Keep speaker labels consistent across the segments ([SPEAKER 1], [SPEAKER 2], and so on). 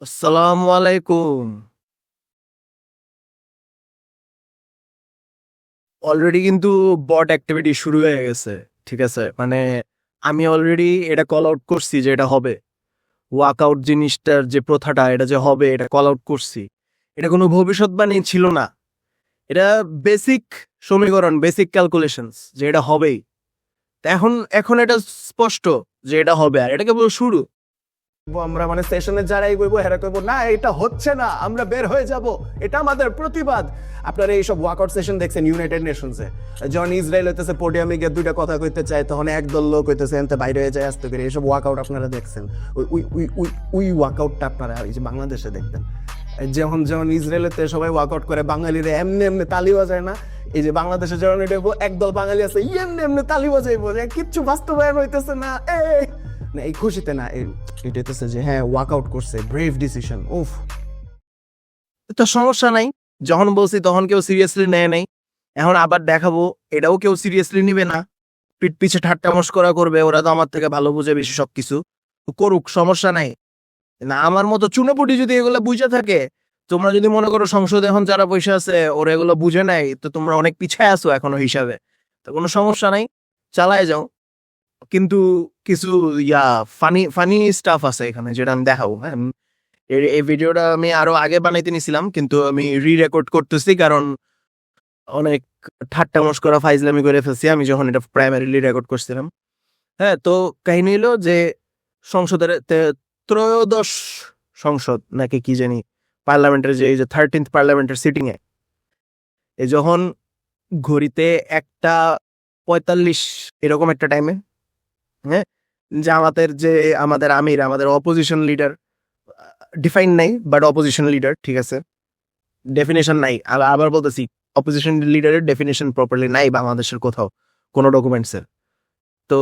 [SPEAKER 1] আসসালামু আলাইকুম। অলরেডি কিন্তু বট অ্যাক্টিভিটি শুরু হয়ে গেছে। ঠিক আছে? মানে আমি অলরেডি এটা কল আউট করছি যে এটা হবে। ওয়ার্কআউট জিনিসটার যে প্রথাটা এটা যে হবে এটা কল আউট করছি। এটা কোনো ভবিষ্যৎবাণী ছিল না। এটা বেসিক সমীকরণ, বেসিক ক্যালকুলেশনস যে এটা হবেই। তো এখন এখন এটা স্পষ্ট যে এটা হবে আর এটা কেবল শুরু।
[SPEAKER 2] আমরা মানে সেশনে যারাই কইবো হেরা কইবো না এটা হচ্ছে না, আমরা বের হয়ে যাব, এটা আমাদের প্রতিবাদ। আপনারা এইসব ওয়ার্কআউট সেশন দেখছেন ইউনাইটেড নেশনসে, যখন ইসরায়েল হইতেছে পোডিয়ামে গিয়ে দুইটা কথা কইতে চায় তখন একদল লোক হইতেছে এনতে বাইরে হয়ে যায় আসতে করে। এইসব ওয়ার্কআউট আপনারা দেখছেন, ওই ওয়ার্কআউটটা আপনারা এই যে বাংলাদেশে দেখবেন। যখন যখন ইসরায়েলেতে সবাই ওয়ার্কআউট করে বাঙালিরা এমনি এমনি তালি বাজায় না, এই যে বাংলাদেশে যখন এটা একদল বাঙালি আছে এমনি এমনি তালি বাজাইবো, কিচ্ছু বাস্তবায়ন হইতেছে না। না এই খুশিতে না, এটা হইতেছে যে হ্যাঁ ওয়ার্কআউট করছে, ব্রেভ ডিসিশন। উফ,
[SPEAKER 1] তো সমস্যা নাই। যখন বলছি তখন কেউ সিরিয়াসলি নেয় নাই। এখন আবার দেখাবো এটাও কেউ সিরিয়াসলি নিবে না। পিঠ পিছে ঠাট্টা মশকরা করবে, ওরা তো আমার থেকে ভালো বুঝে বেশি সবকিছু। তো করুক, সমস্যা নাই। না আমার মতো চুনোপুটি যদি এগুলো বুঝে থাকে, তোমরা যদি মনে করো সংসদে এখন যারা বসে আছে ওরা এগুলো বুঝে নাই, তো তোমরা অনেক পিছায় আছো এখনো হিসাবে। তো কোনো সমস্যা নাই, চালায় যাও। কিন্তু কিছু ফানি ফানি স্টাফ আছে এখানে যেটা আমি দেখাবো। হ্যাঁ, এই ভিডিওটা আমি আরো আগে বানাইতে নিছিলাম, কিন্তু আমি রি রেকর্ড করতেছি কারণ অনেক ঠাট্টা মশকরা ফাইজলামি করে ফেলছি আমি যখন এটা প্রাইমারিলি রেকর্ড করছিলাম। হ্যাঁ, তো কাহিনী হলো যে সংসদের ত্রয়োদশ সংসদ নাকি কি জানি পার্লামেন্টের যে এই যে 13th পার্লামেন্টের সিটিং এ এই যখন ঘড়িতে 1:45 এরকম একটা টাইমে, হ্যাঁ, জামাতের যে আমাদের আমির, আমাদের অপোজিশন লিডার, ডিফাইন নাই বাট অপোজিশন লিডার, ঠিক আছে, ডেফিনেশন নাই। আবার বলতেছি, অপোজিশন লিডারের ডেফিনেশন প্রপারলি নাই বাংলাদেশের কোথাও কোনো ডকুমেন্টসের। তো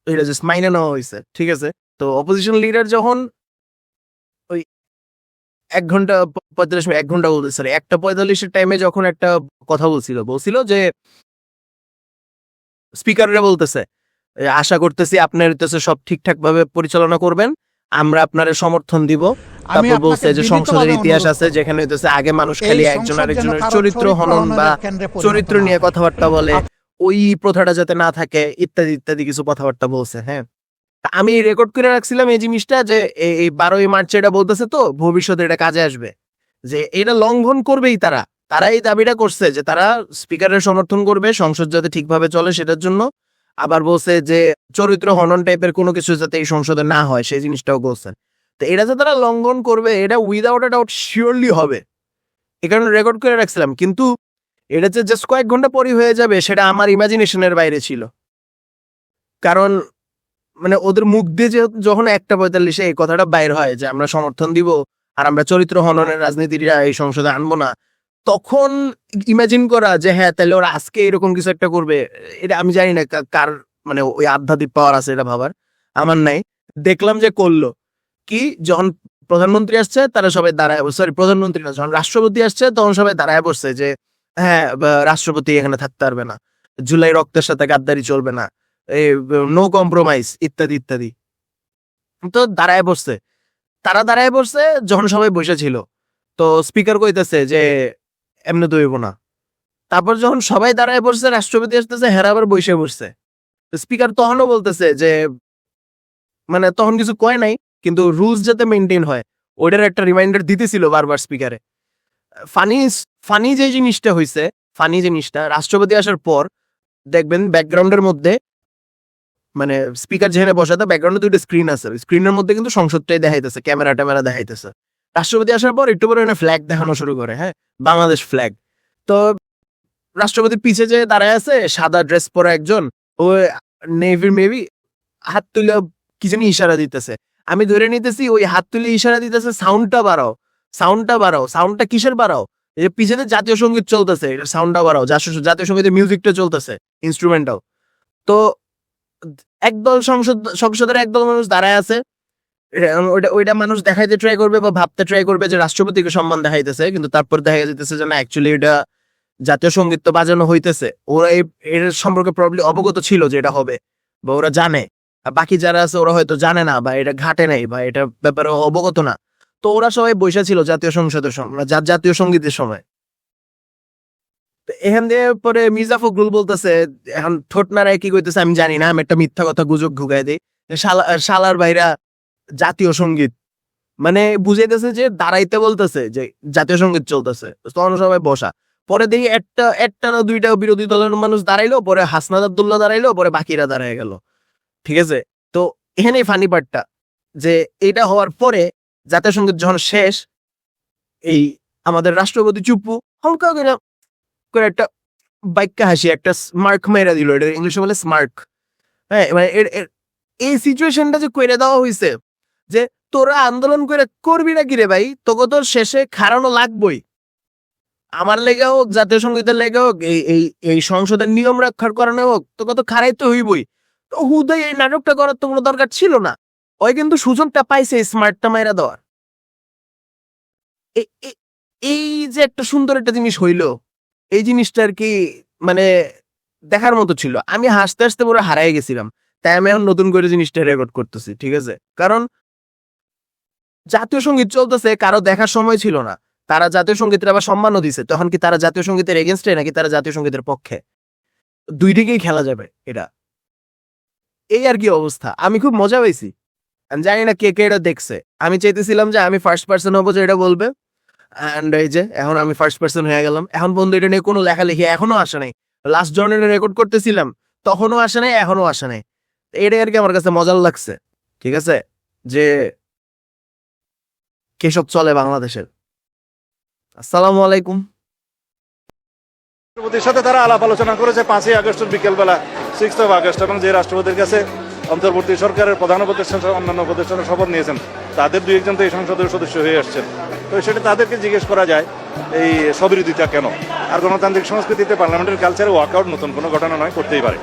[SPEAKER 1] এটা জাস্ট মাইনে নেওয়া হয়েছে, ঠিক আছে। তো অপোজিশন লিডার যখন ওই 1 ঘন্টা 45 মিনিট, 1 ঘন্টা বলতে সরি 1:45-এর টাইমে যখন একটা কথা বলছিল যে স্পিকাররা বলতেছে আশা করতেছি আপনার হইতেছে সব ঠিকঠাক ভাবে পরিচালনা করবেন, আমরা আপনার সমর্থন দিব।
[SPEAKER 3] আমি
[SPEAKER 1] তারপর
[SPEAKER 3] আপনাকে
[SPEAKER 1] বলছে যে সংসদের
[SPEAKER 3] বিনীতভাবে
[SPEAKER 1] ইতিহাস
[SPEAKER 3] অনুরোধ
[SPEAKER 1] আছে
[SPEAKER 3] করব,
[SPEAKER 1] যেখানে হইতেছে আগে মানুষ
[SPEAKER 3] এই
[SPEAKER 1] খালি একজন
[SPEAKER 3] সংসদ যেন
[SPEAKER 1] আরেকজনের
[SPEAKER 3] কারো
[SPEAKER 1] চরিত্র হনন বা
[SPEAKER 3] হননের কেন্দ্রে পরিণত
[SPEAKER 1] চরিত্র
[SPEAKER 3] না
[SPEAKER 1] নিয়ে
[SPEAKER 3] হয়।
[SPEAKER 1] কথাবার্তা বলে, ওই প্রথাটা যাতে না থাকে ইত্যাদি ইত্যাদি কিছু কথাবার্তা বলছে। হ্যাঁ, তা আমি রেকর্ড করে রাখছিলাম এই জিনিসটা যে এই 12ই মার্চে এটা বলতেছে, তো ভবিষ্যতে এটা কাজে আসবে যে এটা লঙ্ঘন করবেই তারা এই দাবিটা করছে যে তারা স্পিকারের সমর্থন করবে সংসদ যাতে ঠিকভাবে চলে সেটার জন্য। আবার বলছে যে চরিত্র হনন টাইপের কোনো কিছু যাতে এই সংসদে না হয় সেই জিনিসটাও বলছেন। তো এটা যে তারা লঙ্ঘন করবে এটা উইদাউট আ ডাউট শিওরলি হবে, এই কারণে রেকর্ড করে রাখছিলাম। কিন্তু এটা যে জাস্ট কয়েক ঘন্টা পরই হয়ে যাবে সেটা আমার ইমাজিনেশনের বাইরে ছিল। কারণ মানে ওদের মুখ দিয়ে যখন 1:45-এ এই কথাটা বাইর হয় যে আমরা সমর্থন দিব আর আমরা চরিত্র হননের রাজনীতিটা এই সংসদে আনবো না, তখন ইমাজিন করা যে হ্যাঁ তাহলে ওরা আজকে এরকম কিছু একটা করবে, এটা আমি জানি না কার মানে ওই আধ্যাত্মিক পাওয়ার আছে এটা ভাবার, আমার নাই। দেখলাম যে করলো কি, যখন প্রধানমন্ত্রী আসছে তারা সবাই দাঁড়ায়, সরি প্রধানমন্ত্রী না, যখন রাষ্ট্রপতি আসছে তখন সবাই দাঁড়ায় বসছে যে হ্যাঁ রাষ্ট্রপতি এখানে থাকতে পারবে না, জুলাই রক্তের সাথে গাদ্দারি চলবে না, নো কম্প্রোমাইজ ইত্যাদি ইত্যাদি। তো দাঁড়ায় বসছে, তারা দাঁড়ায় বসছে যখন সবাই বসেছিল। তো স্পিকার কইতেছে যে এমনি তো হইব না। তারপর যখন সবাই দাঁড়ায় বসছে রাষ্ট্রপতি আসতেছে হেরা আবার বসে বসছে। স্পিকার তখনও বলতেছে যে মানে তখন কিছু কয় নাই, কিন্তু রুলস যাতে মেনটেন হয় ওইটার একটা রিমাইন্ডার দিতেছিল বারবার স্পিকারে। ফানি ফানি যে জিনিসটা হয়েছে, ফানি জিনিসটা রাষ্ট্রপতি আসার পর দেখবেন ব্যাকগ্রাউন্ডের মধ্যে মানে স্পিকার যেখানে বসাতে ব্যাকগ্রাউন্ডে দুটো স্ক্রিন আছে, স্ক্রিনের মধ্যে কিন্তু সংসদটাই দেখাইতেছে, ক্যামেরা ট্যামেরা দেখাইতেছে। রাষ্ট্রপতি আসার পর একটু পরে ফ্ল্যাগ দেখানো শুরু করে, হ্যাঁ, বাংলাদেশ ফ্ল্যাগ। তো রাষ্ট্রপতির পিছে যে দাঁড়ায় আছে সাদা ড্রেস পরা একজন, ও নেভির মেবি, হাত তুলে কি জানি ইশারা দিতেছে। আমি ধরে নিতেছি ওই হাত তুলে ইশারা দিতেছে সাউন্ডটা বাড়াও, সাউন্ডটা বাড়াও। সাউন্ডটা কিসের বাড়াও? এই যে পিছনে জাতীয় সঙ্গীত চলতেছে, এটা সাউন্ডটা বাড়াও, জাতীয় সঙ্গীতের মিউজিকটা চলতেছে, ইনস্ট্রুমেন্টাল। তো একদল সংসদের একদল মানুষ দাঁড়ায় আছে, ওইটা মানুষ দেখাইতে ট্রাই করবে বা ভাবতে ট্রাই করবে যে রাষ্ট্রপতিকে সম্মান দেখাইতেছে, কিন্তু তারপর দেখা যেতেছে যে না, অ্যাকচুয়ালি এটা জাতীয় সঙ্গীত তো বাজানো হইতেছে। ওরা এর সম্পর্কে প্রবলি অবগত ছিল যে এটা হবে বা ওরা জানে, আর বাকি যারা আছে ওরা হয়তো জানে না বা এটা ঘাটে নাই বা এটা ব্যাপারে অবগত না। তো ওরা সবাই বৈশা ছিল জাতীয় সংসদের সময়, জাতীয় সঙ্গীতের সময়। তো এখান দিয়ে পরে মির্জা ফখরুল বলতেছে, এখন ঠোঁট নাড়ায় কি কইতেছে আমি জানি না, আমি একটা মিথ্যা কথা গুজব ঢুকাই দিই, শালার ভাইরা জাতীয় সঙ্গীত, মানে বুঝাইতেছে যে দাঁড়াইতে বলতেছে যে জাতীয় সঙ্গীত চলতেছে, তখন সবাই বসা। পরে দেখি একটা না দুইটা বিরোধী দলের মানুষ দাঁড়াইলো, পরে হাসনাত আব্দুল্লাহ দাঁড়াইলো, পরে বাকিরা দাঁড়ায় গেল। ঠিক আছে, তো এখানেই ফানি পার্টটা, যে এটা হওয়ার পরে জাতীয় সঙ্গীত যখন শেষ, এই আমাদের রাষ্ট্রপতি চুপ্পু হালকা করে একটা বাক্যা হাসি, একটা স্মার্ক মেরা দিল, এটা ইংলিশে বলে স্মার্ক। হ্যাঁ, মানে এই সিচুয়েশনটা যে কইরে দেওয়া হয়েছে যে তোরা আন্দোলন করে করবি না কিরে ভাই, তোকে তো শেষে খারানো লাগবই, আমার লেগে হোক, জাতীয় সঙ্গীতের লেগে হোক, এই সংসদের নিয়ম রক্ষার কারণে হোক, তোকে তো খারাই তো হইবই। তো হুদয় এই নাটকটা করার তো কোনো দরকার ছিল না। ওই কিন্তু সুযোগটা পাইছে স্মার্টটা মাইরা দেওয়ার। এই যে একটা সুন্দর একটা জিনিস হইলো, এই জিনিসটা আর কি মানে দেখার মতো ছিল। আমি হাসতে হাসতে পুরো হারাই গেছিলাম, তাই আমি এখন নতুন করে জিনিসটা রেকর্ড করতেছি। ঠিক আছে, কারণ জাতীয় সঙ্গীত চলতেছে, কারো দেখার সময় ছিল না, তারা জাতীয় সঙ্গীতের আবার সম্মানও দিছে। তখন কি তারা জাতীয় সঙ্গীতের এগেনস্টে নাকি তারা জাতীয় সঙ্গীতের পক্ষে? দুই দিকেই খেলা যাবে এটা, এই আর কি অবস্থা। আমি খুব মজা পাইছি, আমি জানি না কে কে এটা দেখছে। আমি চাইতেছিলাম যে আমি ফার্স্ট পার্সন হবো যে এটা বলবে, অ্যান্ড এই যে এখন আমি ফার্স্ট পার্সন হয়ে গেলাম। এখন বন্ধু এটা নিয়ে কোনো লেখালেখি এখনো আসে নাই। লাস্ট জনের রেকর্ড করতেছিলাম তখনও আসে নাই, এখনো আসে নাই। এটাই আর কি আমার কাছে মজার লাগছে। ঠিক আছে, যে কেসব চলে বাংলাদেশের। আসসালামু আলাইকুম।
[SPEAKER 3] রাষ্ট্রপতির সাথে তারা আলাপ আলোচনা করেছে 5ই আগস্টের বিকেলবেলা, 6th of August, এবং যে রাষ্ট্রপতির কাছে অন্তর্বর্তী সরকারের প্রধান উপদেষ্টা অন্যান্য উপদেষ্টারা শপথ নিয়েছেন, তাদের দুই একজন তো এই সংসদের সদস্য হয়ে আসছেন। তো সেটা তাদেরকে জিজ্ঞেস করা যায় এই স্ববিরোধিতা কেন। আর গণতান্ত্রিক সংস্কৃতিতে পার্লামেন্টের কালচারে ওয়াকআউট নতুন কোনো ঘটনা নয়, করতেই পারে।